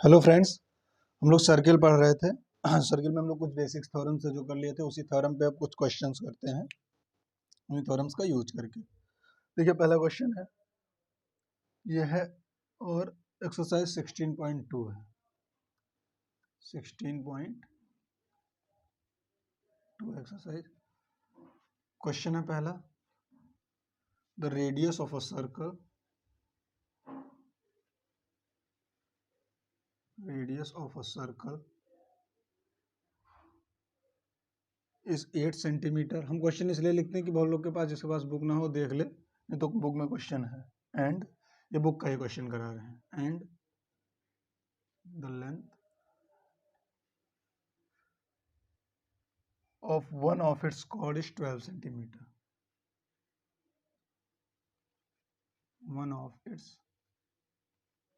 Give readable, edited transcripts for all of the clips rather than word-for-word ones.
Hello friends, हम लोग circle पढ़ रहे थे। सर्किल में हम लोग कुछ बेसिक्स थ्योरम से जो कर लिए थे उसी थ्योरम पे अब कुछ क्वेश्चंस करते हैं उन्हीं थ्योरम्स का यूज करके। देखिए पहला क्वेश्चन है, ये है और एक्सरसाइज 16.2 है। 16.2 एक्सरसाइज। क्वेश्चन है पहला, the radius of a circle is 8 centimetre. हम क्वेश्चन इसलिए लिखते हैं कि बहुत लोग के पास जिसके पास बुक ना हो देख ले, नहीं तो बुक में क्वेश्चन है। एंड ये बुक का ही क्वेश्चन करा रहे हैं। And the length of one of its chord is 12 centimeter. One of its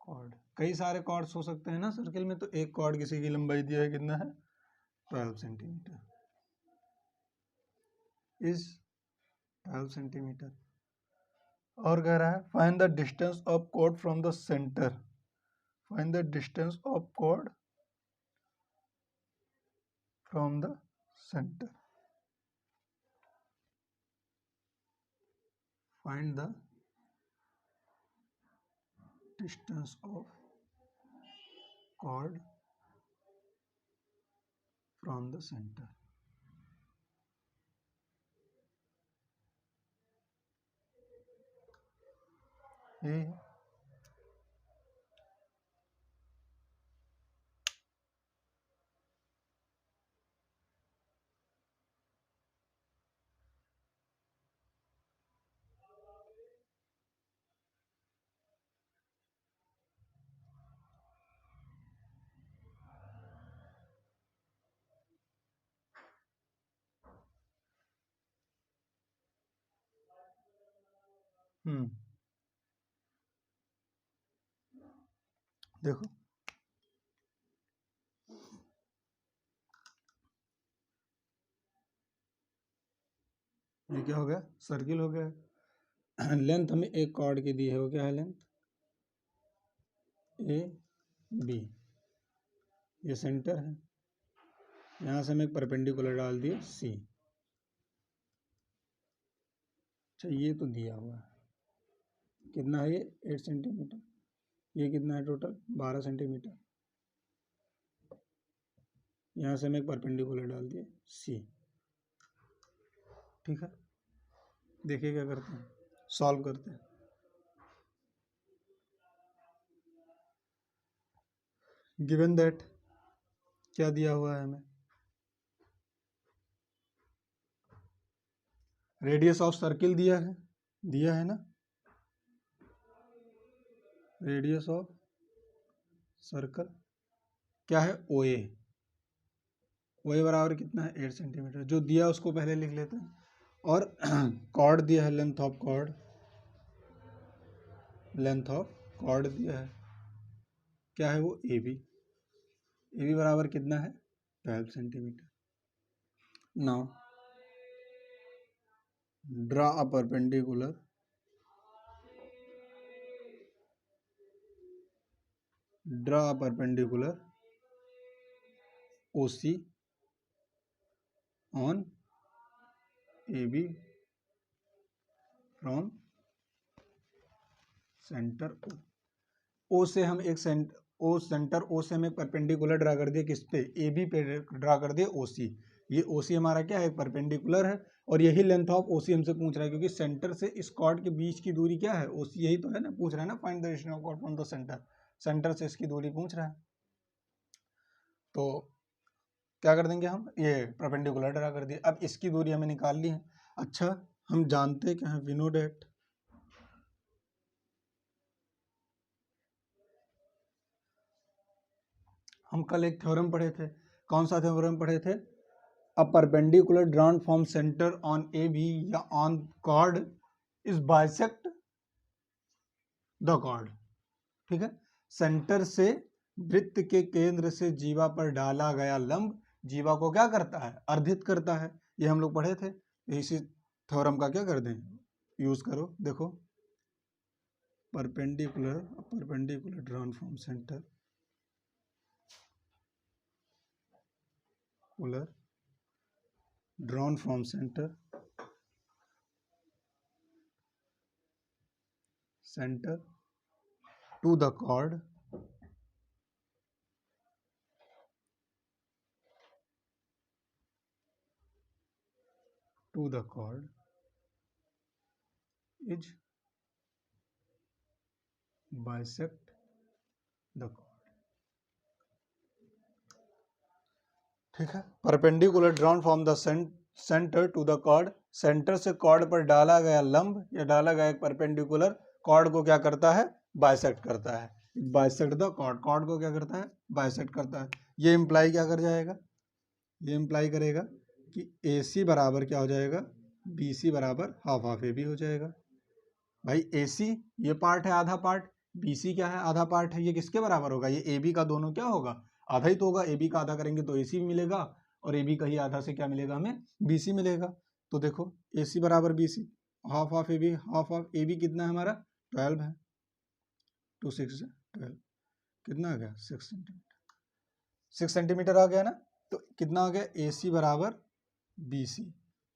chord, कई सारे कॉर्ड्स हो सकते हैं ना सर्किल में, तो एक कॉर्ड किसी की लंबाई दिया है कितना है 12 सेंटीमीटर, इज 12 सेंटीमीटर। और कह रहा है find the distance of chord from the centre. Find the distance of chord from the centre. Find the distance of chord from the centre. ये देखो ये क्या हो गया, सर्किल हो गया। लेंथ हमें एक कॉर्ड की दी है, वो क्या है लेंथ ए बी, ये सेंटर है। यहाँ से हम एक परपेंडिकुलर डाल दिए सी। अच्छा ये तो दिया हुआ है, कितना है ये 8 सेंटीमीटर, ये कितना है टोटल 12 सेंटीमीटर। यहाँ से हम एक परपेंडिकुलर डाल दिए सी। ठीक है, देखिए क्या करते हैं, सॉल्व करते हैं। गिवन दैट क्या दिया हुआ है हमें, रेडियस ऑफ सर्किल दिया है ना, रेडियस ऑफ सर्कल क्या है OA। OA बराबर कितना है 8 सेंटीमीटर। जो दिया उसको पहले लिख लेते हैं। और कॉर्ड दिया है, लेंथ ऑफ कॉर्ड दिया है, क्या है वो AB बराबर कितना है 12 centimetre. Now draw a perpendicular OC on AB from centre O से हम एक सेंटर O से हम एक परपेंडिकुलर ड्रा कर दिए, किस पे AB पे ड्रा कर दिए OC। ये OC हमारा क्या है, परपेंडिकुलर है, और यही लेंथ ऑफ OC हमसे पूछ रहा है, क्योंकि सेंटर से इस कॉर्ड के बीच की दूरी क्या है OC, यही तो है ना, पूछ रहा है ना find the distance of chord from the centre. Centre से इसकी दूरी पूछ रहा है, तो क्या कर देंगे हम, ये परपेंडिकुलर ड्रा कर दिए। अब इसकी दूरी हमें निकाल ली है। अच्छा हम जानते क्या है, वी नो दैट, हम कल एक थ्योरम पढ़े थे, कौन सा थ्योरम पढ़े थे, a perpendicular drawn from centre on AB या on chord is bisect the chord. ठीक है, सेंटर से वृत्त के केंद्र से जीवा पर डाला गया लंब जीवा को क्या करता है, अर्धित करता है। ये हम लोग पढ़े थे, इसी थ्योरम का क्या कर दें, यूज करो। देखो perpendicular drawn from centre perpendicular drawn from center to the chord is bisect the chord. ठीक है, perpendicular drawn from the centre to the chord, centre से कॉर्ड पर डाला गया लंब या डाला गया एक परपेंडिकुलर कॉर्ड को क्या करता है, बाइसेक्ट करता है। बाइसेक्ट द कॉर्ड, कॉर्ड को क्या करता है, बाइसेक्ट करता है। ये इम्प्लाई क्या कर जाएगा, ये इम्प्लाई करेगा कि AC बराबर क्या हो जाएगा, BC बराबर हाफ हाफ AB हो जाएगा। भाई AC ये पार्ट है आधा पार्ट, BC क्या है आधा पार्ट है, ये किसके बराबर होगा, ये AB का दोनों क्या होगा, आधा ही तो होगा। AB का आधा करेंगे तो AC भी मिलेगा और AB का ही आधा से क्या मिलेगा, हमें BC मिलेगा। तो देखो AC बराबर BC, half half AB, half half AB कितना है हमारा 12 है, 2 6 12, कितना आ गया 6 सेंटीमीटर, 6 सेंटीमीटर आ गया ना। तो कितना आ गया AC बराबर BC,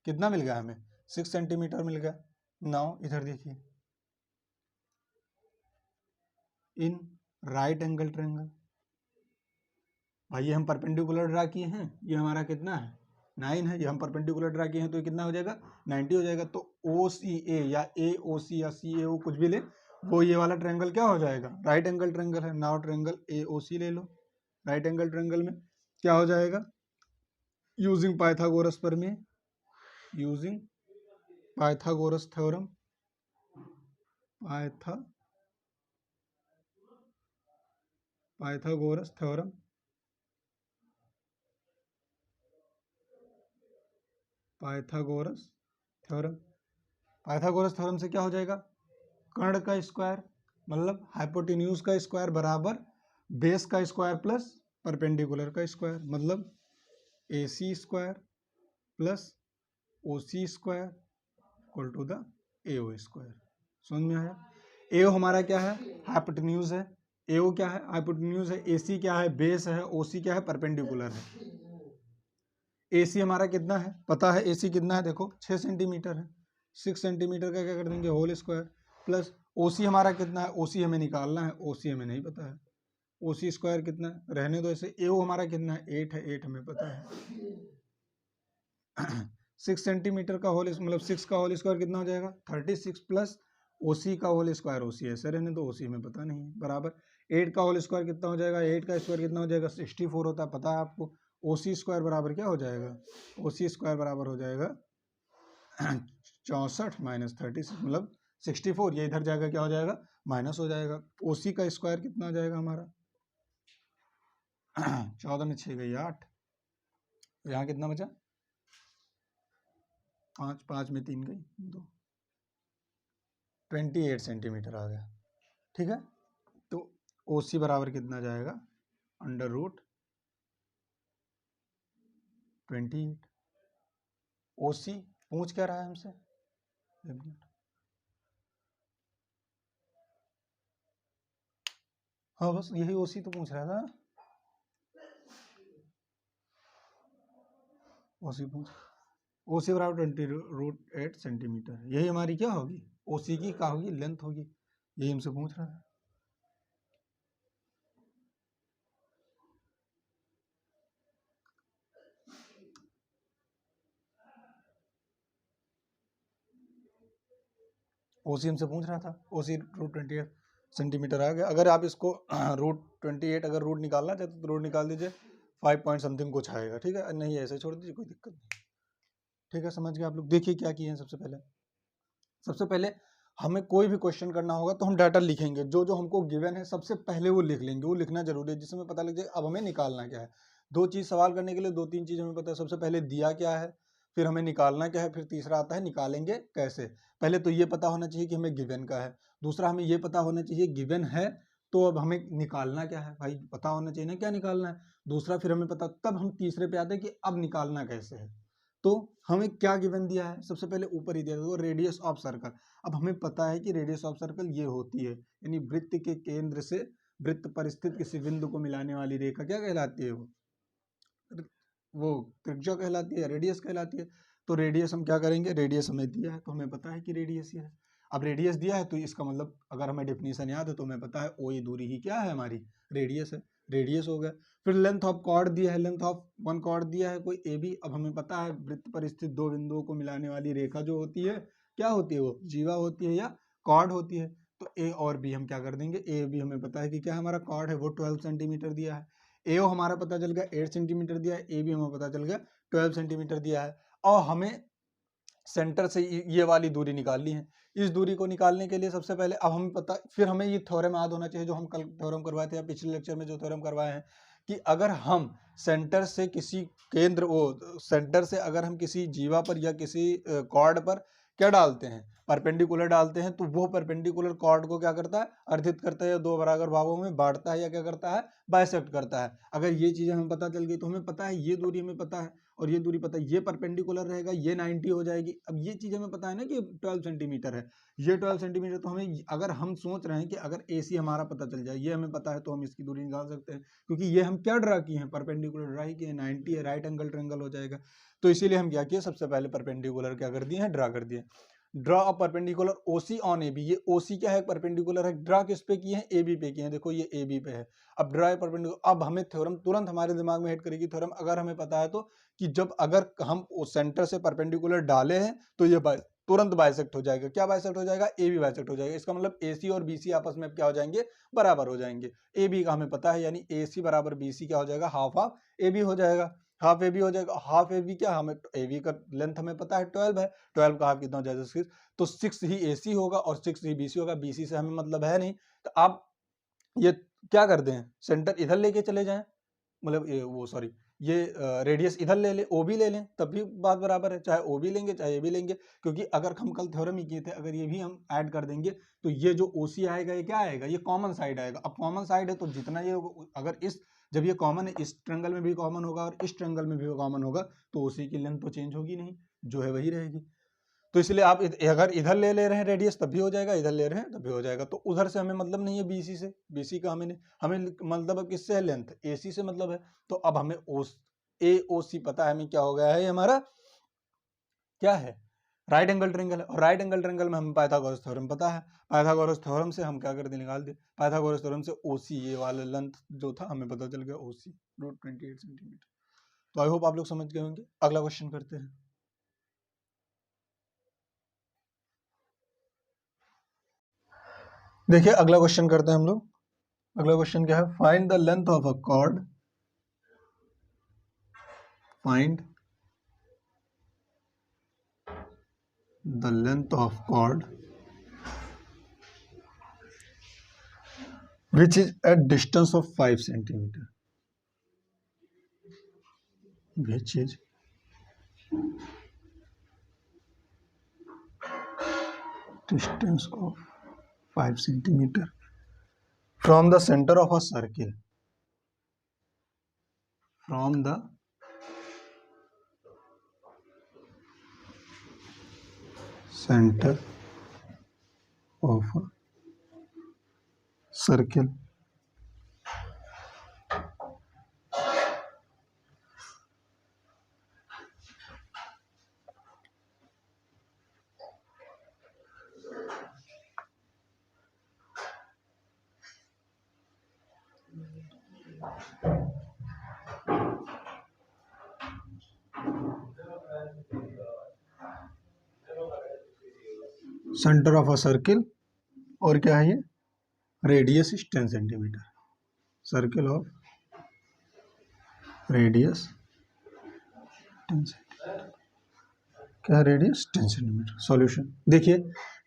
कितना मिल गया हमें 6 सेंटीमीटर मिल गया। नाउ इधर देखिए, इन राइट एंगल ट्रायंगल, भाई ये हम परपेंडिकुलर ड्रा किए हैं, ये हमारा कितना है 9 है, ये हम परपेंडिकुलर ड्रा किए हैं तो ये कितना हो जाएगा 90 हो जाएगा। तो OCA या AOC या CAO कुछ भी ले, वो ये वाला ट्रायंगल क्या हो जाएगा, राइट एंगल ट्रायंगल है। नाउ ट्रायंगल AOC ले लो, राइट एंगल ट्रायंगल में क्या हो जाएगा, यूजिंग पाइथागोरस प्रमेय, using Pythagoras theorem, Pythagoras theorem, Pythagoras theorem, Pythagoras theorem से क्या हो जाएगा, कर्ण का स्क्वायर मतलब हाइपोटेन्यूज का स्क्वायर बराबर बेस का स्क्वायर प्लस परपेंडिकुलर का स्क्वायर, मतलब AC square plus OC square equal to the AO square. समझ में आया। AO हमारा क्या है, हाइपोटेन्यूज है, AO क्या है हाइपोटेन्यूज है, AC क्या है बेस है, OC क्या है परपेंडिकुलर है। AC हमारा कितना है पता है, AC कितना है देखो 6 सेंटीमीटर है, 6 सेंटीमीटर का क्या कर देंगे होल स्क्वायर प्लस OC हमारा कितना है, OC हमें निकालना है, OC हमें नहीं पता है, OC स्क्वायर कितना है रहने दो ऐसे। AO हमारा कितना है 8 है, 8 हमें पता है। 6 सेंटीमीटर का होल मतलब 6 का होल स्क्वायर कितना हो जाएगा 36 प्लस OC का होल स्क्वायर, OC ऐसे रहने दो, OC हमें पता नहीं है, बराबर 8 का होल स्क्वायर कितना हो जाएगा, 8 का स्क्वायर कितना हो जाएगा 64 होता है, पता है आपको। OC स्क्वायर बराबर क्या हो जाएगा, OC स्क्वायर बराबर हो जाएगा 64 माइनस 36 मतलब 64, ये इधर जाएगा क्या हो जाएगा माइनस हो जाएगा। OC का स्क्वायर कितना आ जाएगा हमारा 14 में 6 गई 8, यहाँ कितना बचा 5, 5 में 3 गई 2, 28 सेंटीमीटर आ गया। ठीक है, तो OC बराबर कितना जाएगा अंडर रूट 28। OC पूछ क्या रहा है हमसे, हाँ बस यही OC तो पूछ रहा था, OC पूछ, OC बराबर 20√8 सेंटीमीटर, यही हमारी क्या होगी OC की क्या होगी लेंथ होगी, यही हमसे पूछ रहा है। OC हमसे पूछ रहा था, OC √28 सेंटीमीटर आ गया। अगर आप इसको √28 अगर रूट निकालना चाहते तो रूट निकाल दीजिए, 5 पॉइंट समथिंग कुछ आएगा, ठीक है, नहीं ऐसे छोड़ दीजिए कोई दिक्कत नहीं। ठीक है, समझ गए आप लोग। देखिए क्या किए हैं, सबसे पहले हमें कोई भी क्वेश्चन करना होगा तो हम डाटा लिखेंगे, जो जो हमको गिवन है सबसे पहले वो लिख लेंगे, वो लिखना जरूरी है, जिससे हमें पता लग जाए अब हमें निकालना क्या है। 2 चीज़ सवाल करने के लिए 2-3 चीज़ हमें पता है, सबसे पहले दिया क्या है, फिर हमें निकालना क्या है, फिर तीसरा आता है निकालेंगे कैसे। पहले तो ये पता होना चाहिए कि हमें गिवन का है, दूसरा हमें ये पता होना चाहिए गिवन है तो अब हमें निकालना क्या है, भाई पता होना चाहिए ना क्या निकालना है। दूसरा फिर हमें पता, तब हम तीसरे पे आते हैं कि अब निकालना कैसे है। तो हमें क्या गिवन दिया है, सबसे पहले ऊपर ही दिया है वो रेडियस ऑफ सर्कल। अब हमें पता है कि रेडियस ऑफ सर्कल ये होती है, यानी वृत्त के केंद्र से वृत्त पर स्थित किसी बिंदु को मिलाने वाली रेखा क्या कहलाती है, वो वो त्रिज्या कहलाती है, रेडियस कहलाती है। तो रेडियस हम क्या करेंगे, रेडियस हमें दिया है तो हमें पता है कि रेडियस ये है। अब रेडियस दिया है तो इसका मतलब अगर हमें डेफिनेशन याद है तो हमें पता है ओ ये दूरी ही क्या है हमारी, रेडियस है, रेडियस हो गया। फिर लेंथ ऑफ कॉर्ड दिया है, लेंथ ऑफ वन कॉर्ड दिया है कोई ए बी। अब हमें पता है वृत्त पर स्थित दो बिंदुओं को मिलाने वाली रेखा जो होती है क्या होती है, वो जीवा होती है या कॉर्ड होती है। तो ए और बी हम क्या कर देंगे, ए बी हमें पता है कि क्या हमारा कॉर्ड है, वो 12 सेंटीमीटर दिया है। एओ हमारा पता चल गया 8 सेंटीमीटर दिया है, ए बी हमें पता चल गया 12 सेंटीमीटर दिया है। और हमें सेंटर से ये वाली दूरी निकालनी है। इस दूरी को निकालने के लिए सबसे पहले अब हमें पता, फिर हमें ये थ्योरम याद होना चाहिए जो हम कल थ्योरम करवाए थे या पिछले लेक्चर में जो थ्योरम करवाए हैं कि अगर हम सेंटर से किसी केंद्र वो सेंटर से अगर हम किसी जीवा पर या किसी कॉर्ड पर क्या डालते हैं, परपेंडिकुलर डालते हैं, तो वो परपेंडिकुलर कॉर्ड को क्या करता है, अर्धित करता है या दो बराबर भागों में बांटता है या क्या करता है, बाइसेक्ट करता है। अगर ये चीजें हमें पता चल गई तो हमें पता है ये दूरी हमें पता है और ये दूरी पता है, ये परपेंडिकुलर रहेगा, ये 90 हो जाएगी। अब ये चीज हमें पता है ना कि 12 सेंटीमीटर है, ये 12 सेंटीमीटर। तो हमें अगर हम सोच रहे हैं कि अगर ए सी हमारा पता चल जाए, ये हमें पता है, तो हम इसकी दूरी निकाल सकते हैं क्योंकि ये हम क्या ड्रा किए हैं, परपेंडिकुलर ड्रा किए हैं, 90 है, राइट एंगल ट्रायंगल हो जाएगा। तो इसीलिए हम क्या किए, सबसे पहले परपेंडिकुलर क्या कर दिए हैं, ड्रा कर दिए। Draw a perpendicular OC on A B, ये ओसी क्या है, परपेंडिकुलर है। ड्रा किस पे किए हैं, ए बी पे किए हैं, देखो ये ए बी पे है। अब ड्रा परपेंडिकुलर, अब हमें थ्योरम तुरंत हमारे दिमाग में हिट करेगी थ्योरम, अगर हमें पता है तो कि जब अगर हम उस सेंटर से परपेंडिकुलर डाले हैं तो ये तुरंत बाइसेक्ट हो जाएगा। क्या बाइसेक्ट हो जाएगा, ए बी बाइसेक्ट हो जाएगा। इसका मतलब ए सी और बी सी आपस में क्या हो जाएंगे, बराबर हो जाएंगे। ए बी का हमें पता है, यानी ए सी बराबर बी सी क्या हो जाएगा, हाफ हाफ ए बी हो जाएगा। हाफ ए बी हो जाएगा, हाफ ए बी क्या, हमें ए बी का लेंथ हमें पता है 12 है, 12 का हाफ कितना हो जाएगा 6, तो 6 ही ए सी होगा और 6 ही बी सी होगा। बी सी से हमें मतलब है नहीं, तो आप ये क्या कर दें, सेंटर इधर लेके चले जाएं, मतलब वो सॉरी ये रेडियस इधर ले लें, ओ भी ले लें, तब भी बात बराबर है, चाहे ओ भी लेंगे चाहे ए भी लेंगे। क्योंकि अगर हम कल थ्योरम ही किए थे, अगर ये भी हम ऐड कर देंगे तो ये जो ओ सी आएगा ये क्या आएगा, ये कॉमन साइड आएगा। अब कॉमन साइड है तो जितना ये, अगर इस जब ये कॉमन है, इस ट्रायंगल में भी कॉमन होगा और इस ट्रायंगल में भी कॉमन होगा, तो ओ सी की लेंथ तो चेंज होगी नहीं, जो है वही रहेगी। तो इसलिए आप अगर इधर ले रहे हैं रेडियस तब भी हो जाएगा, इधर ले रहे हैं तब भी हो जाएगा। तो उधर से हमें मतलब नहीं है बीसी से, बीसी का हमें मतलब अब किससे है, लेंथ एसी से मतलब है। तो अब हमें ओ ए ओ सी पता है हमें क्या हो गया है, ये हमारा क्या है, राइट एंगल ट्रायंगल है। और राइट एंगल ट्रायंगल में हमें पाइथागोरस थ्योरम पता है, पाइथागोरस थ्योरम से हम क्या करते निकाल दे, पाइथागोरस थ्योरम से ओसी ये वाला लेंथ जो था हमें पता चल गया, ओसी √28 सेंटीमीटर। तो आई होप आप लोग समझ गए होंगे। अगला क्वेश्चन करते हैं। देखिए अगला क्वेश्चन करते हैं हम लोग। अगला क्वेश्चन क्या है, find the length of a chord, find the length of chord which is at distance of 5 centimeter, which is distance of 5 centimeter from the center of a circle, from the center of a circle. Centre of a circle, और क्या है ये, radius is 10 centimetre, circle of radius 10 centimetre, क्या radius 10 centimetre. Solution देखिए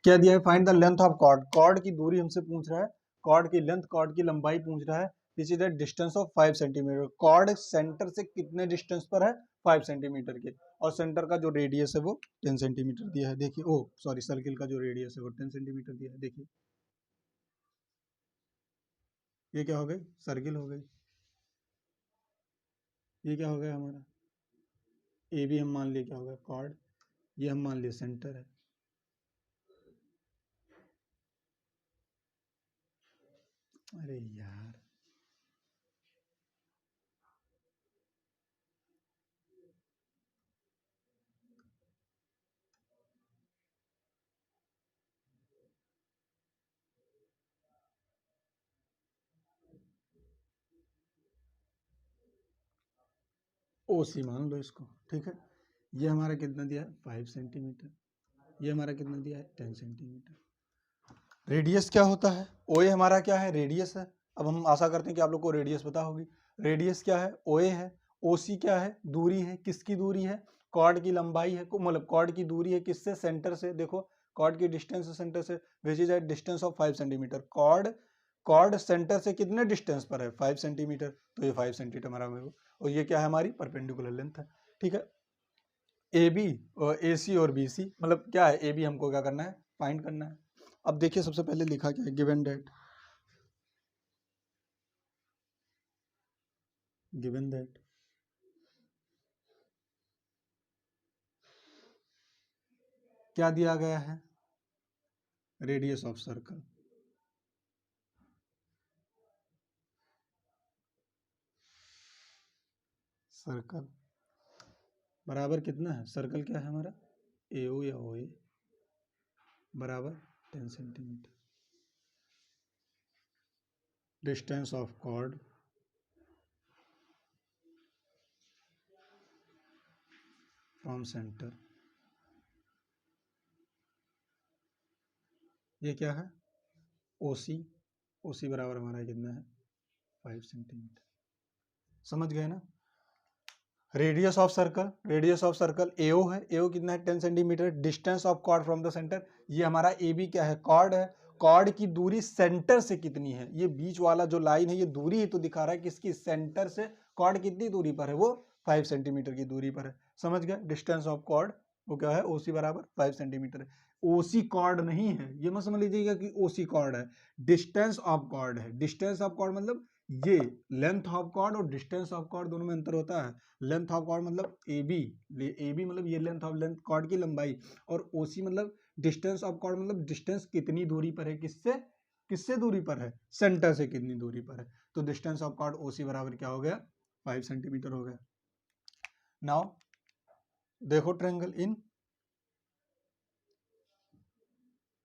क्या दिया है, find the length of chord, chord की दूरी हमसे पूछ रहा है, कॉर्ड की लेंथ, कॉर्ड की लंबाई पूछ रहा है। This is the distance of 5 centimetre, chord centre से कितने डिस्टेंस पर है, 5 सेंटीमीटर के, और सेंटर का जो रेडियस है वो 10 सेंटीमीटर दिया है। देखिए ओ सॉरी, सर्किल का जो रेडियस है वो 10 सेंटीमीटर दिया है। देखिए ये क्या हो गई, सर्किल हो गई, ये क्या हो गया हमारा, ए भी हम मान लिए क्या होगा कॉर्ड, ये हम मान लिए सेंटर है। अरे यार ओ सी मान लो इसको, ठीक है। ये हमारा कितना दिया है 5 सेंटीमीटर, ये हमारा कितना दिया है 10 सेंटीमीटर। रेडियस क्या होता है, ओ ए हमारा क्या है रेडियस है। अब हम आशा करते हैं कि आप लोग को रेडियस पता होगी। रेडियस क्या है ओ ए है, ओ सी क्या है दूरी है, किसकी दूरी है कॉर्ड की लंबाई है, मतलब कॉर्ड की दूरी है किससे सेंटर से, देखो कॉर्ड की डिस्टेंस सेंटर से which is at distance of 5 centimetre. Chord centre से कितने डिस्टेंस पर है 5 सेंटीमीटर, तो ये 5 सेंटीमीटर हमारा मेरे को, और ये क्या है हमारी परपेंडिकुलर लेंथ है, ठीक है। ए बी और ए सी और बी सी, मतलब क्या है ए बी हमको क्या करना है फाइंड करना है। अब देखिए सबसे पहले लिखा क्या है गिवन दैट क्या दिया गया है रेडियस ऑफ सर्कल, सर्कल बराबर कितना है, सर्कल क्या है हमारा ए ओ या ओ ए बराबर 10 centimetre. Distance of chord from centre, ये क्या है ओ सी बराबर हमारा कितना है 5 सेंटीमीटर। समझ गए ना। रेडियस ऑफ सर्कल एओ है, एओ कितना है 10 centimetre. Distance of chord from the centre, ये हमारा ए बी क्या है कॉर्ड है, कॉर्ड की दूरी सेंटर से कितनी है, ये बीच वाला जो लाइन है ये दूरी ही तो दिखा रहा है किसकी सेंटर से, कॉर्ड कितनी दूरी पर है वो 5 सेंटीमीटर की दूरी पर है। समझ गए। डिस्टेंस ऑफ कॉर्ड वो क्या है ओसी बराबर 5 सेंटीमीटर है। ओसी कॉर्ड नहीं है, ये मत समझ लीजिएगा कि ओसी कॉर्ड है, डिस्टेंस ऑफ कॉर्ड है। डिस्टेंस ऑफ कॉर्ड मतलब ये लेंथ ऑफ कॉर्ड और डिस्टेंस ऑफ कॉर्ड दोनों में अंतर होता है। लेंथ ऑफ कॉर्ड मतलब ए बी मतलब ये लेंथ कॉर्ड की लंबाई, और ओसी मतलब डिस्टेंस ऑफ कॉर्ड मतलब डिस्टेंस कितनी दूरी पर है, किससे किससे दूरी पर है सेंटर से कितनी दूरी पर है। तो डिस्टेंस ऑफ कॉर्ड ओसी बराबर क्या हो गया 5 सेंटीमीटर हो गया। नाउ देखो triangle in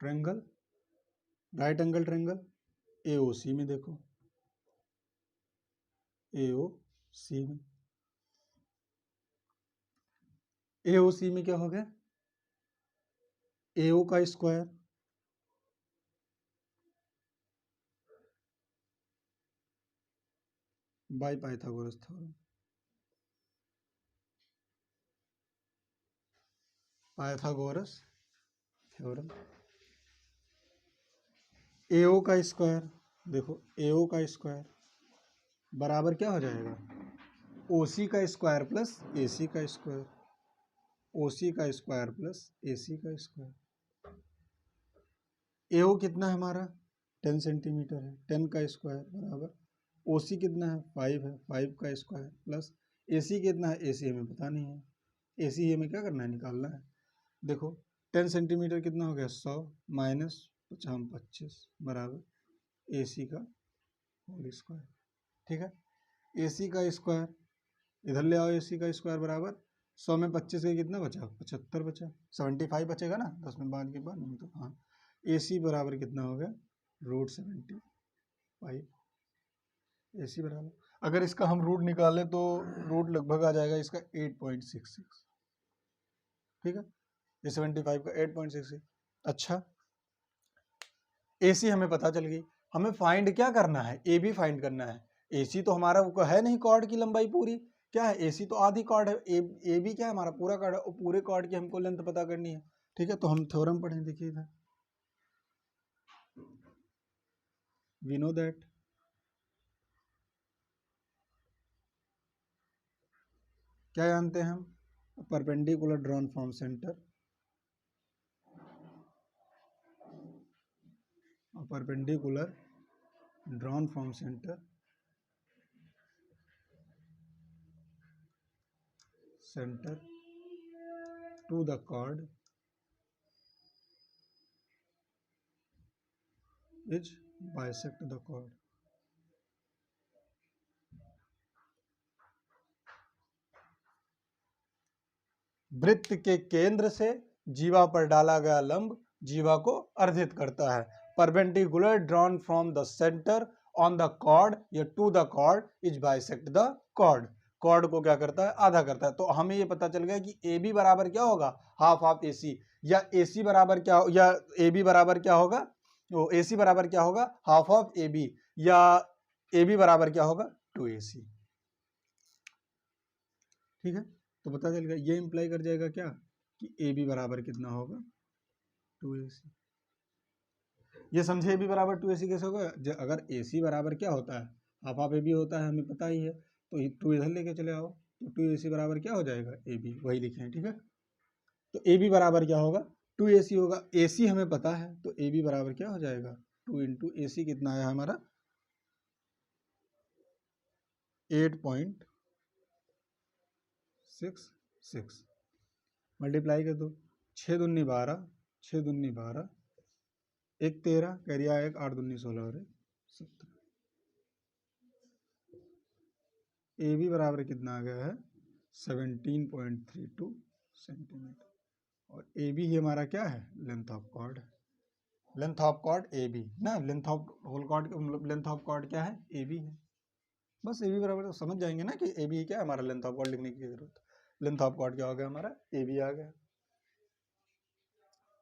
triangle right angle triangle AOC में, देखो एओसी में, एओसी में क्या हो गया एओ का square by Pythagoras theorem, Pythagoras theorem. AO का स्क्वायर, देखो एओ का स्क्वायर बराबर क्या हो जाएगा ओसी का स्क्वायर प्लस एसी का स्क्वायर, ओसी का स्क्वायर प्लस एसी का स्क्वायर। एओ कितना है हमारा 10 सेंटीमीटर है, 10 का स्क्वायर बराबर ओसी कितना है 5 है, 5 का स्क्वायर प्लस एसी कितना है, एसी हमें पता नहीं है, एसी हमें क्या करना है निकालना है। देखो 10 सेंटीमीटर कितना हो गया 100 माइनस 25 बराबर एसी का होल स्क्वायर, ठीक है। एसी का स्क्वायर इधर ले आओ, एसी का स्क्वायर बराबर 100 में 25 का कितना बचा 75 बचा, 75 बचेगा ना 10 में 5 के बाद नहीं तो हाँ। एसी बराबर कितना हो गया √75, एसी बराबर अगर इसका हम रूट निकालें तो रूट लगभग आ जाएगा इसका 8.66, ठीक है। ये 75 का 8.66। अच्छा एसी हमें पता चल गई, हमें फाइंड क्या करना है ए बी फाइंड करना है। एसी तो हमारा वो है नहीं कॉर्ड की लंबाई पूरी, क्या है एसी तो आधी कॉर्ड है, ए बी क्या है हमारा पूरा कॉर्ड है, और पूरे कॉर्ड की हमको लेंथ पता करनी है, ठीक है। तो हम थ्योरम पढ़ें, देखिए इधर वी नो दैट क्या जानते हैं हम perpendicular drawn from centre, perpendicular drawn from centre to the chord which bisect the chord। वृत्त के केंद्र से जीवा पर डाला गया लंब जीवा को अर्धित करता है। Perpendicular drawn from the centre on the chord या to the chord is bisect the chord. Chord को क्या करता है, आधा करता है। तो हमें ये पता चल गया कि ए बी बराबर क्या होगा, हाफ ऑफ ए सी, या ए सी बराबर क्या, या ए बी बराबर क्या होगा, तो ए सी बराबर क्या होगा, हाफ ऑफ ए बी, या ए बी बराबर क्या होगा, 2ac। ठीक है, तो पता चल गया, ये इंप्लाई कर जाएगा क्या कि ए बी बराबर कितना होगा, 2ac। ये समझे, ए बी बराबर 2ac कैसे होगा, अगर ए सी बराबर क्या होता है, हाफ ऑफ ए बी होता है, हमें पता ही है, तो 2 इधर लेके चले आओ, तो 2ac बराबर क्या हो जाएगा, ए बी, वही लिखे हैं। ठीक है, तो ए बी बराबर क्या होगा, 2ac होगा, ए सी हमें पता है, तो ए बी बराबर क्या हो जाएगा, 2 इंटू ए सी, कितना आया हमारा, 8.66, मल्टीप्लाई कर दो, 6 दूनी 12, 6 दूनी 12, 1 13, कैरिया 1, 8 दूनी 16 और 17। ए बी बराबर कितना आ गया है, 17.32 सेंटीमीटर, और ए बी ही हमारा क्या है, length of chord, length of chord A B ना, लेंथ ऑफ होल कॉर्ड मतलब लेंथ ऑफ कॉर्ड क्या है, ए बी है। बस ए बी बराबर तो समझ जाएंगे ना कि ए बी क्या है, हमारा लेंथ ऑफ कॉर्ड लिखने की जरूरत, लेंथ ऑफ कॉर्ड क्या हो गया हमारा, ए बी आ गया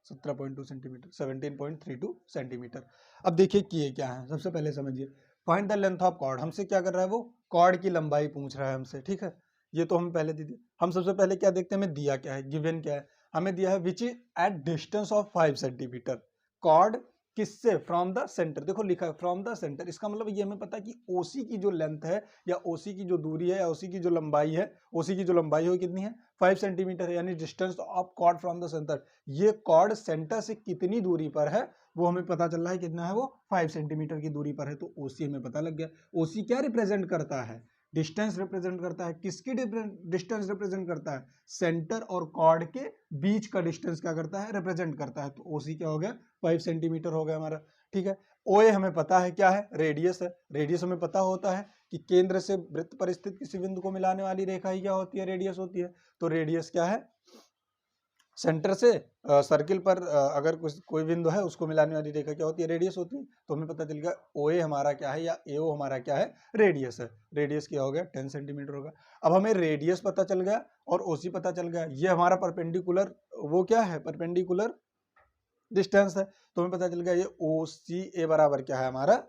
17.2 सेंटीमीटर, 17.32 सेंटीमीटर। अब देखिए किए क्या है, सबसे पहले समझिए, find the length of chord, हमसे क्या कर रहा है वो, कॉर्ड की लंबाई पूछ रहा है हमसे। ठीक है, ये तो हम पहले दे दिए, हम सबसे पहले क्या देखते हैं, हमें दिया क्या है, गिवन क्या है, हमें दिया है which is at distance of 5 centimetre, chord किससे, फ्रॉम द सेंटर, देखो लिखा है फ्रॉम द सेंटर, इसका मतलब ये हमें पता है कि ओसी की जो लेंथ है, या ओसी की जो दूरी है, या ओसी की जो लंबाई है, ओसी की जो लंबाई है कितनी है, 5 सेंटीमीटर है, यानी distance of chord from the centre, ये कॉर्ड सेंटर से कितनी दूरी पर है, वो हमें पता चल रहा है, कितना है वो, 5 सेंटीमीटर की दूरी पर है, तो ओसी हमें पता लग गया। ओसी क्या रिप्रेजेंट करता है, डिस्टेंस रिप्रेजेंट करता है, किसकी डिस्टेंस रिप्रेजेंट करता है, सेंटर और कॉर्ड के बीच का डिस्टेंस क्या करता है, रिप्रेजेंट करता है, तो ओसी क्या हो गया, 5 सेंटीमीटर हो गया हमारा। ठीक है, ओए हमें पता है क्या है, रेडियस है, रेडियस हमें पता होता है कि केंद्र से वृत्त पर स्थित किसी बिंदु को मिलाने वाली रेखा ही क्या होती है, रेडियस होती है, तो रेडियस क्या है, सेंटर से सर्किल पर अगर कोई बिंदु है उसको मिलाने वाली रेखा क्या होती है, रेडियस होती है, तो हमें पता चल गया ओए हमारा क्या है, या एओ हमारा क्या है, रेडियस है, रेडियस क्या हो गया, 10 सेंटीमीटर होगा। अब हमें रेडियस पता चल गया और ओसी पता चल गया, ये हमारा परपेंडिकुलर वो क्या है, परपेंडिकुलर डिस्टेंस है, तो हमें पता चल गया ये ओ सी ए बराबर क्या है हमारा,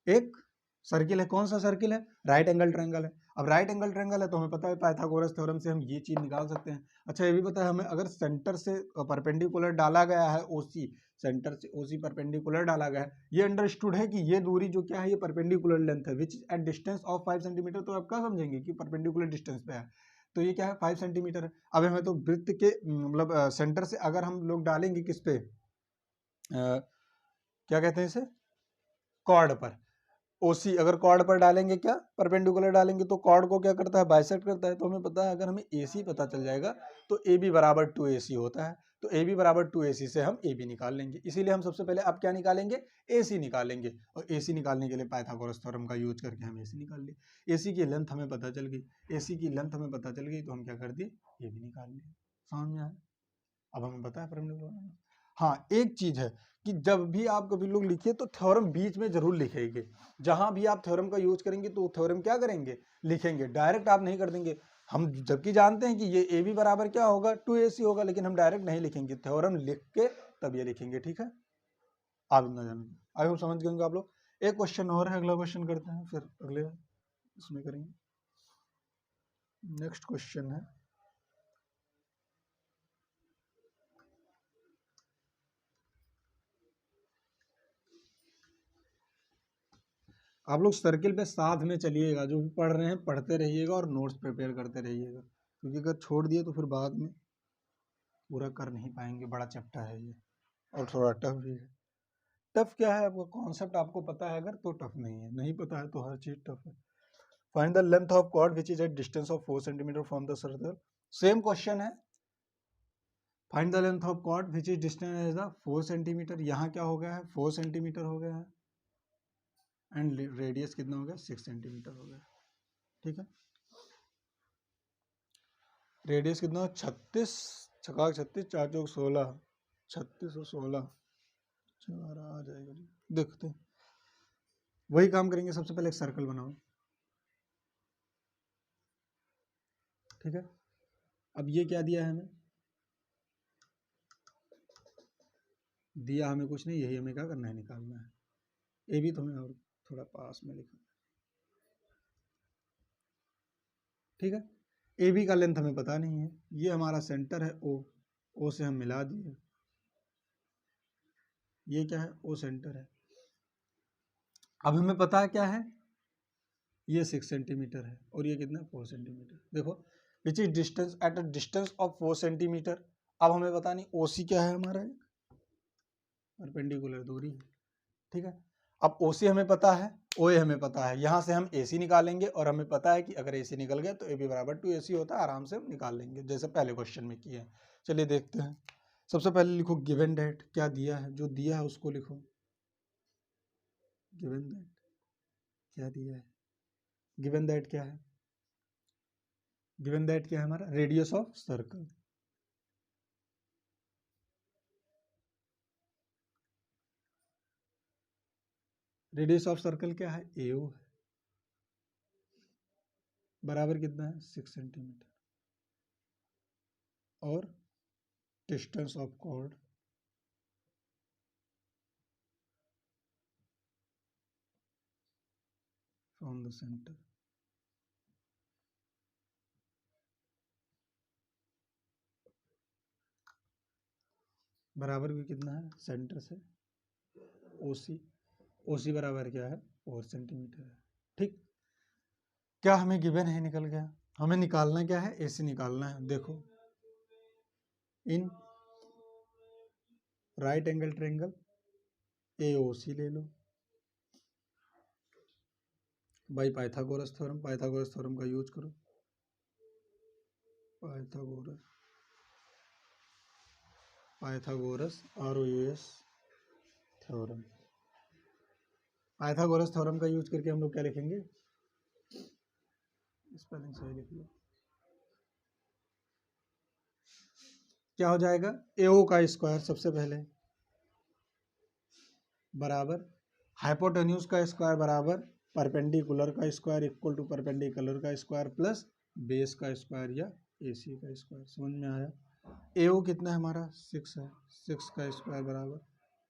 एक सर्किल है, कौन सा सर्किल है, राइट एंगल ट्रायंगल है। अब राइट एंगल ट्रायंगल है तो हमें पता है पाइथागोरस थ्योरम से हम ये चीज निकाल सकते हैं। अच्छा ये भी पता है हमें, अगर सेंटर से परपेंडिकुलर डाला गया है ओसी, सेंटर से ओसी परपेंडिकुलर डाला गया है, ये अंडरस्टूड है कि ये दूरी जो क्या है, ये परपेंडिकुलर लेंथ है which is at distance of 5 centimetre, तो आप क्या समझेंगे कि परपेंडिकुलर डिस्टेंस पे है, तो ये क्या है 5 सेंटीमीटर है। अब हमें तो वृत्त के मतलब सेंटर से अगर हम लोग डालेंगे किस पे, क्या कहते हैं इसे, कॉर्ड पर, ओसी अगर कॉर्ड पर डालेंगे, क्या परपेंडिकुलर डालेंगे, तो कॉर्ड को क्या करता है, बाइसेक्ट करता है, तो हमें पता है अगर हमें एसी पता चल जाएगा तो ए बी बराबर 2ac होता है, तो ए बी बराबर 2ac से हम ए बी निकाल लेंगे, इसीलिए हम सबसे पहले अब क्या निकालेंगे, एसी निकालेंगे, और एसी निकालने के लिए पाइथागोरस थ्योरम का यूज करके हम एसी निकाल लिए, एसी की लेंथ हमें पता चल गई, एसी की लेंथ हमें पता चल गई, तो हम क्या कर दिए, ए बी निकाल लिए, समझ में आया। अब हमें पता है परपेंडिकुलर। हाँ एक चीज है कि जब भी आप कभी लोग लिखिए तो थ्योरम बीच में जरूर लिखेंगे, जहां भी आप थ्योरम का यूज करेंगे तो थ्योरम क्या करेंगे, लिखेंगे, डायरेक्ट आप नहीं कर देंगे। हम जबकि जानते हैं कि ये ए बी बराबर क्या होगा, 2ac होगा, लेकिन हम डायरेक्ट नहीं लिखेंगे, थ्योरम लिख के तब ये लिखेंगे। ठीक है, आप इतना जानेंगे, आई होप समझ गए होंगे आप लोग। एक क्वेश्चन और है, अगला क्वेश्चन करते हैं, फिर अगले इसमें करेंगे। नेक्स्ट क्वेश्चन है, आप लोग सर्किल पे साथ में चलिएगा, जो भी पढ़ रहे हैं पढ़ते रहिएगा और नोट्स प्रिपेयर करते रहिएगा, क्योंकि अगर छोड़ दिए तो फिर बाद में पूरा कर नहीं पाएंगे, बड़ा चैप्टर है ये और थोड़ा टफ भी है। टफ क्या है, आपको कॉन्सेप्ट आपको पता है अगर तो टफ नहीं है, नहीं पता है तो हर चीज टफ है। Find the length of chord which is at distance of 4 centimetre from the circle, same question है, find the length of chord which is distance is the 4 centimetre, यहाँ क्या हो गया है 4 सेंटीमीटर हो गया है, एंड रेडियस कितना हो गया 6 सेंटीमीटर हो गया। ठीक है, रेडियस कितना, 36 छका 36 4 चौक 16, 36 और 16 आ जाएगा जी, देखते हैं। वही काम करेंगे, सबसे पहले एक सर्कल बनाओ, ठीक है। अब ये क्या दिया है हमें, दिया हमें कुछ नहीं, यही हमें क्या करना है, निकालना है। ए भी तो हमें और थोड़ा पास में लिखा, ठीक है। ए बी का लेंथ हमें पता नहीं है, ये हमारा सेंटर है ओ से हम मिला दिए, ये क्या है, ओ सेंटर है। अब हमें पता है क्या है, ये 6 सेंटीमीटर है और ये कितना, 4 सेंटीमीटर। देखो विच is distance at a distance of 4 centimetre. अब हमें पता नहीं ओ सी क्या है हमारा, परपेंडिकुलर दूरी है, ठीक है। अब ओ सी हमें पता है, ओ ए हमें पता है, यहाँ से हम ए सी निकालेंगे और हमें पता है कि अगर ए सी निकल गया तो ए बी बराबर 2AC होता है, आराम से हम निकाल लेंगे जैसे पहले क्वेश्चन में किए हैं। चलिए देखते हैं। सबसे पहले लिखो गिवन दैट, क्या दिया है, जो दिया है उसको लिखो। गिवन दैट क्या दिया है, गिवन दैट क्या है, गिवन दैट क्या है हमारा, radius of circle. Radius of circle क्या है, एओ है, बराबर कितना है, 6 सेंटीमीटर। और distance of chord from the centre, बराबर भी कितना है, सेंटर से ओसी, ओसी बराबर क्या है, 4 सेंटीमीटर है, ठीक। क्या हमें गिवन है, निकल गया। हमें निकालना क्या है, एसी निकालना है। देखो in right angle triangle AOC ले लो by Pythagoras theorem, Pythagoras theorem का यूज करो, Pythagoras Pythagoras ROUS theorem. Pythagoras theorem का यूज करके हम लोग क्या लिखेंगे, स्पेलिंग सही लिख लो, क्या हो जाएगा, एओ का स्क्वायर सबसे पहले बराबर हाइपोटेन्यूज का स्क्वायर बराबर परपेंडिकुलर का स्क्वायर इक्वल टू परपेंडिकुलर का स्क्वायर प्लस बेस का स्क्वायर या एसी का स्क्वायर। समझ में आया। एओ कितना है हमारा, 6 है, 6 का स्क्वायर बराबर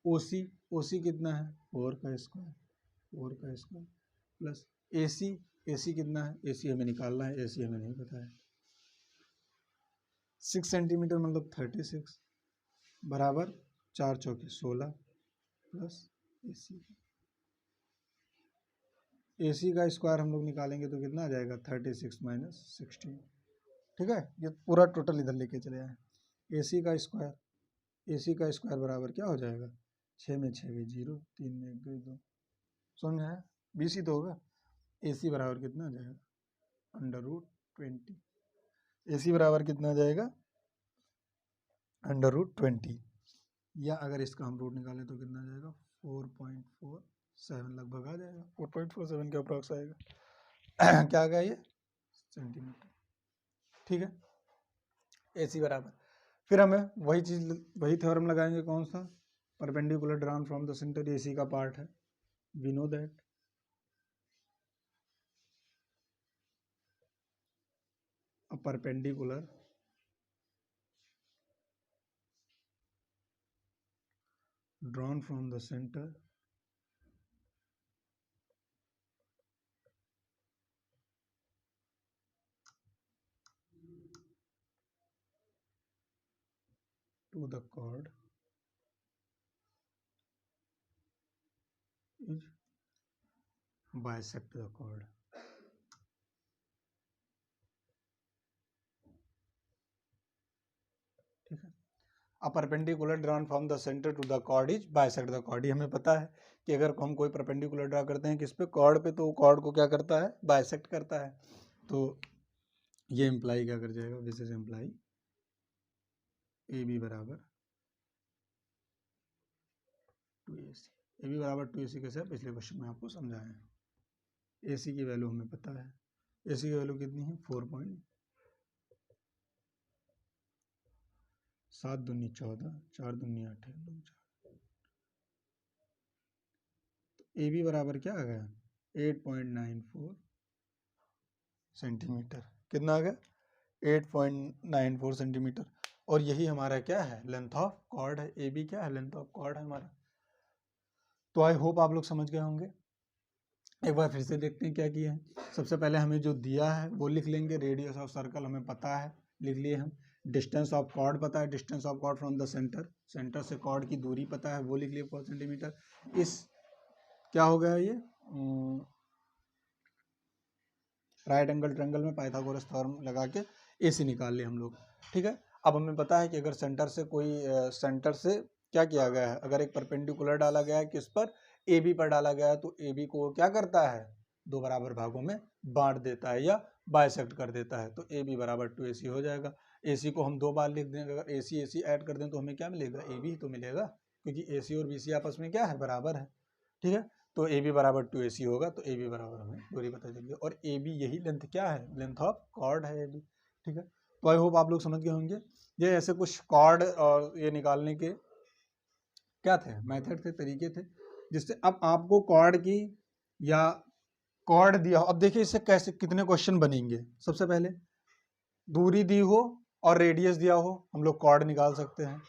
ओसी, ओसी कितना है, 4 का स्क्वायर, 4 का स्क्वायर प्लस एसी, एसी कितना है, एसी हमें निकालना है, एसी हमें नहीं पता है। 6 सेंटीमीटर मतलब 36 बराबर 4 चौके 16 प्लस एसी, एसी का स्क्वायर हम लोग निकालेंगे तो कितना आ जाएगा, 36 माइनस 16, ठीक है। ये पूरा टोटल इधर लेके चले आए। एसी का स्क्वायर, एसी का स्क्वायर बराबर क्या हो जाएगा, 6 में 6 गई 0, 3 में 1 गई 2, समझ में आया, 20 ही तो होगा। एसी बराबर कितना आ जाएगा, √20, एसी बराबर कितना आ जाएगा, √20, या अगर इसका हम रूट निकालें तो कितना आ जाएगा, 4.47 लगभग आ जाएगा, 4.47 के अप्रॉक्स आएगा। क्या आ गया ये, सेंटीमीटर, ठीक है। एसी बराबर, फिर हमें वही चीज, वही थ्योरम लगाएंगे, कौन सा, perpendicular drawn from the centre, AC का पार्ट है, we know that a perpendicular drawn from the center to the chord is bisect the chord, ठीक है। A perpendicular drawn from the centre to the chord is bisect the chord. ये हमें पता है कि अगर हम कोई परपेंडिकुलर ड्रा करते हैं किस पे, कॉर्ड पे, तो कॉर्ड को क्या करता है, बाइसेक्ट करता है। तो ये इम्प्लाई क्या कर जाएगा, this is imply A B बराबर 2AC। ए बी बराबर 2AC कैसे, पिछले क्वेश्चन में आपको समझाया है। AC की वैल्यू हमें पता है, AC की वैल्यू कितनी है, 7 दूनी 14, 4 दूनी 8 है, 2 4, ए बी बराबर क्या आ गया, 8.94 सेंटीमीटर, कितना आ गया, 8.94 सेंटीमीटर। और यही हमारा क्या है, लेंथ ऑफ कॉर्ड है। ए बी क्या है, लेंथ ऑफ कॉर्ड है हमारा। तो आई होप आप लोग समझ गए होंगे। एक बार फिर से देखते हैं क्या किया है। सबसे पहले हमें जो दिया है वो लिख लेंगे, रेडियस ऑफ सर्कल हमें पता है, लिख लिए हम। डिस्टेंस ऑफ कॉर्ड पता है, distance of chord from the centre, centre से कॉर्ड की दूरी पता है, वो लिख लिए 4 सेंटीमीटर। इस क्या हो गया ये, राइट एंगल ट्रायंगल में पाइथागोरस थ्योरम लगा के AC निकाल लिए हम लोग। ठीक है, अब हमें पता है कि अगर सेंटर से कोई सेंटर से क्या किया गया है, अगर एक परपेंडिकुलर डाला गया है किस पर, AB पर डाला गया है, तो AB को क्या करता है, दो बराबर भागों में बांट देता है या बाइसेक्ट कर देता है। तो AB बराबर 2AC हो जाएगा। AC को हम दो बार लिख दें, अगर AC ऐड कर दें तो हमें क्या मिलेगा, AB तो मिलेगा, क्योंकि AC और BC आपस में क्या है, बराबर है। ठीक है, तो AB बराबर 2AC होगा, तो AB बराबर हमें दूरी पता चल गई। और AB यही लेंथ क्या है, लेंथ ऑफ कॉर्ड है AB। ठीक है, तो आई होप आप लोग समझ गए होंगे। ये ऐसे कुछ कॉर्ड और ये निकालने के क्या थे, मेथड थे, तरीके थे, जिससे अब आपको कॉर्ड की या कॉर्ड दिया हो। अब देखिए इससे कैसे कितने क्वेश्चन बनेंगे। सबसे पहले दूरी दी हो और रेडियस दिया हो, हम लोग कॉर्ड निकाल सकते हैं।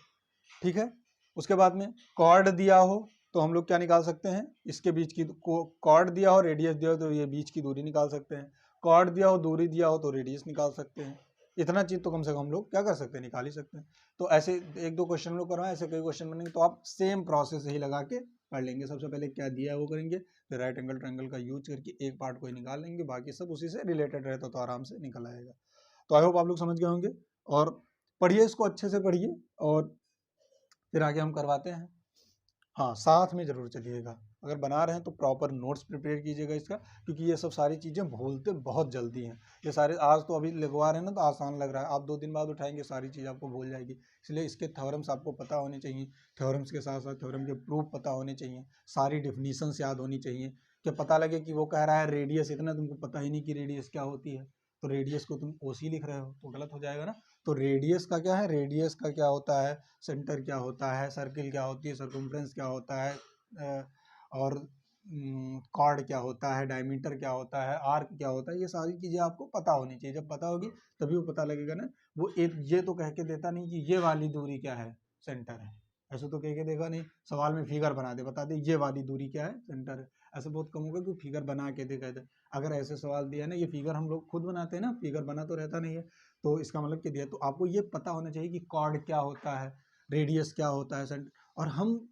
ठीक है, उसके बाद में कॉर्ड दिया हो तो हम लोग क्या निकाल सकते हैं, इसके बीच की कॉर्ड दिया हो, रेडियस दिया हो तो ये बीच की दूरी निकाल सकते हैं। कॉर्ड दिया हो, दूरी दिया हो तो रेडियस निकाल सकते हैं। इतना चीज तो कम से कम हम लोग क्या कर सकते हैं, निकाल ही सकते हैं। तो ऐसे एक दो क्वेश्चन लोग करवाएं, ऐसे कई क्वेश्चन बनेंगे, तो आप सेम प्रोसेस ही लगा के पढ़ लेंगे। सबसे पहले क्या दिया है वो करेंगे, फिर राइट एंगल ट्रायंगल का यूज करके एक पार्ट को ही निकाल लेंगे, बाकी सब उसी से रिलेटेड रहता तो आराम से निकल आएगा। तो आई होप आप लोग समझ गए होंगे, और पढ़िए इसको अच्छे से पढ़िए, और फिर आगे हम करवाते हैं। हाँ, साथ में जरूर चलिएगा, अगर बना रहे हैं तो प्रॉपर नोट्स प्रिपेयर कीजिएगा इसका, क्योंकि ये सब सारी चीज़ें भूलते बहुत जल्दी हैं। ये सारे आज तो अभी लगवा रहे हैं ना तो आसान लग रहा है, आप 2 दिन बाद उठाएंगे सारी चीज़ आपको भूल जाएगी। इसलिए इसके थ्योरम्स आपको पता होने चाहिए, थ्योरम्स के साथ साथ थ्योरम के प्रूफ पता होने चाहिए, सारी डिफिनीशंस याद होनी चाहिए, कि पता लगे कि वो कह रहा है रेडियस इतना, तुमको पता ही नहीं कि रेडियस क्या होती है, तो रेडियस को तुम OC लिख रहे हो तो गलत हो जाएगा ना। तो रेडियस का क्या है, रेडियस का क्या होता है, सेंटर क्या होता है, सर्किल क्या होती है, सर्कमफ्रेंस क्या होता है, और कॉर्ड क्या होता है, डायमीटर क्या होता है, आर्क क्या होता है, ये सारी चीज़ें आपको पता होनी चाहिए। जब पता होगी तभी वो पता लगेगा ना। वो एक ये तो कह के देता नहीं कि ये वाली दूरी क्या है, सेंटर है, ऐसे तो कह के देगा नहीं। सवाल में फिगर बना दे, बता दे ये वाली दूरी क्या है, सेंटर है, ऐसा बहुत कम होगा कि फिगर बना के दे कहते। अगर ऐसे सवाल दिया ना, ये फिगर हम लोग खुद बनाते हैं ना, फिगर बना तो रहता नहीं है, तो इसका मतलब क्या दिया, तो आपको ये पता होना चाहिए कि कॉर्ड क्या होता है, रेडियस क्या होता है, सेंटर। और हम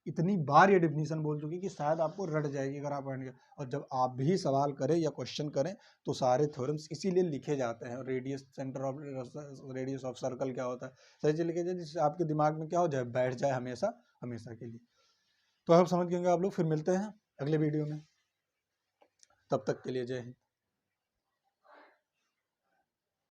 इतनी बार ये डिफिनीशन बोल चुकी कि शायद आपको रट जाएगी अगर आप पढ़ेंगे। और जब आप भी सवाल करें या क्वेश्चन करें तो सारे थ्योरम्स इसीलिए लिखे जाते हैं। Radius, centre of radius of circle क्या होता है, सही चीज लिखे जाए जिससे आपके दिमाग में क्या हो जाए, बैठ जाए हमेशा हमेशा के लिए। तो आप समझ गएंगे आप लोग। फिर मिलते हैं अगले वीडियो में, तब तक के लिए जय हिंद।